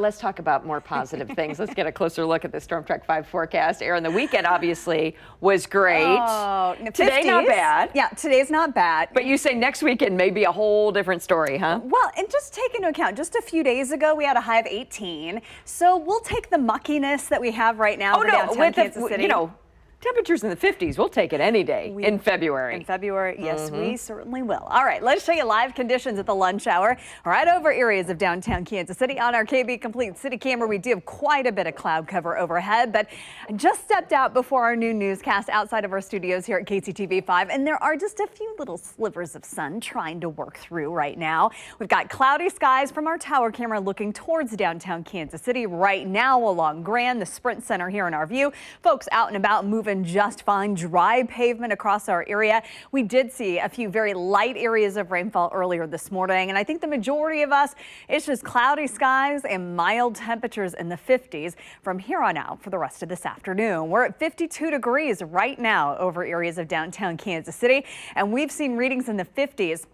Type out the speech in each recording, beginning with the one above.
Let's talk about more positive things. Let's get a closer look at the Storm Track 5 forecast. Aaron, the weekend obviously was great. Oh, today 50s. not bad. Yeah, today's not bad. But you say next weekend may be a whole different story, huh? Well, and just take into account, just a few days ago, we had a high of 18. So we'll take the muckiness that we have right now for downtown Kansas City. You know, temperatures in the 50s, we'll take it any day in February. In February, yes, we certainly will. All right, let's show you live conditions at the lunch hour right over areas of downtown Kansas City. On our KB Complete City camera, we do have quite a bit of cloud cover overhead, but I just stepped out before our new newscast outside of our studios here at KCTV5, and there are just a few little slivers of sun trying to work through right now. We've got cloudy skies from our tower camera looking towards downtown Kansas City right now along Grand, the Sprint Center here in our view. Folks out and about moving just fine. Dry pavement across our area. We did see a few very light areas of rainfall earlier this morning, and I think the majority of us, it's just cloudy skies and mild temperatures in the 50s from here on out for the rest of this afternoon. We're at 52 degrees right now over areas of downtown Kansas City, and we've seen readings in the 50s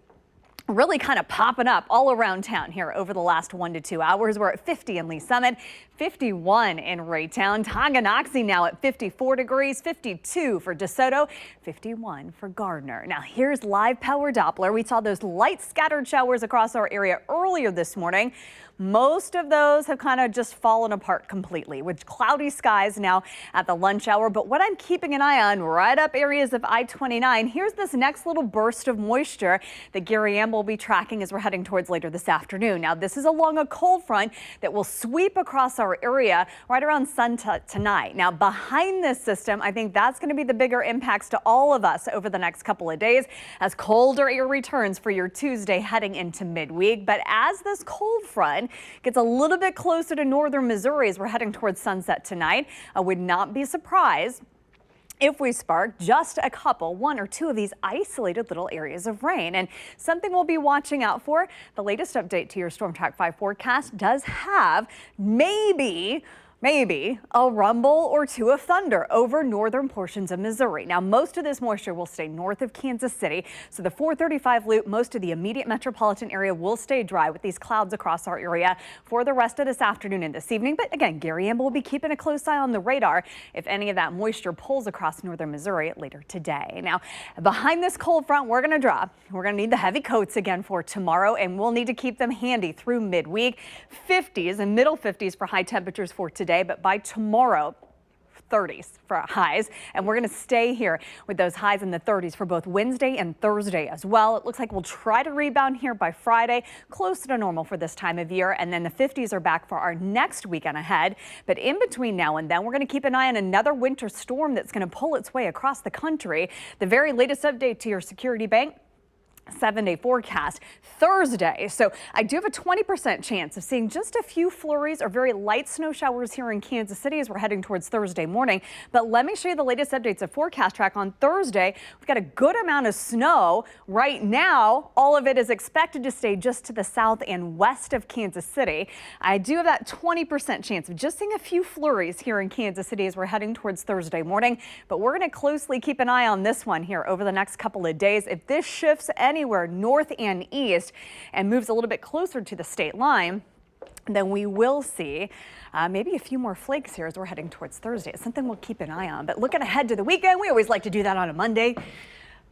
really kind of popping up all around town here over the last 1 to 2 hours. We're at 50 in Lee Summit, 51 in Raytown, Tonganoxie now at 54 degrees, 52 for DeSoto, 51 for Gardner. Now here's live power Doppler. We saw those light scattered showers across our area earlier this morning. Most of those have kind of just fallen apart completely with cloudy skies now at the lunch hour. But what I'm keeping an eye on right up areas of I-29, here's this next little burst of moisture that Gary Amble will be tracking as we're heading towards later this afternoon. Now, this is along a cold front that will sweep across our area right around sunset tonight. Now, behind this system, I think that's going to be the bigger impacts to all of us over the next couple of days as colder air returns for your Tuesday heading into midweek. But as this cold front gets a little bit closer to northern Missouri as we're heading towards sunset tonight, I would not be surprised if we spark just a couple, 1 or 2 of these isolated little areas of rain. And something we'll be watching out for, the latest update to your Storm Track 5 forecast does have maybe a rumble or 2 of thunder over northern portions of Missouri. Now, most of this moisture will stay north of Kansas City, so the 435 loop, most of the immediate metropolitan area will stay dry with these clouds across our area for the rest of this afternoon and this evening. But again, Gary Amble will be keeping a close eye on the radar if any of that moisture pulls across northern Missouri later today. Now, behind this cold front, we're going to drop. We're going to need the heavy coats again for tomorrow, and we'll need to keep them handy through midweek. 50s and middle 50s for high temperatures for today, but by tomorrow, 30s for highs, and we're going to stay here with those highs in the 30s for both Wednesday and Thursday as well. It looks like we'll try to rebound here by Friday, close to normal for this time of year, and then the 50s are back for our next weekend ahead. But in between now and then, we're going to keep an eye on another winter storm that's going to pull its way across the country. The very latest update to your Security Bank 7-day forecast Thursday. So I do have a 20% chance of seeing just a few flurries or very light snow showers here in Kansas City as we're heading towards Thursday morning. But let me show you the latest updates of Forecast Track on Thursday. We've got a good amount of snow right now. All of it is expected to stay just to the south and west of Kansas City. I do have that 20% chance of just seeing a few flurries here in Kansas City as we're heading towards Thursday morning. But we're going to closely keep an eye on this one here over the next couple of days. If this shifts anywhere north and east and moves a little bit closer to the state line, then we will see maybe a few more flakes here as we're heading towards Thursday. It's something we'll keep an eye on. But looking ahead to the weekend, we always like to do that on a Monday.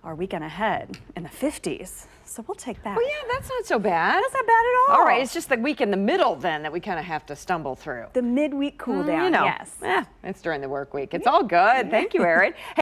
Our weekend ahead in the 50s. So we'll take that. Well, yeah, that's not so bad. That's not bad at all. All right, it's just the week in the middle then that we kind of have to stumble through. The midweek cool down, you know, yes. It's during the work week. It's all good. Thank you, Erin.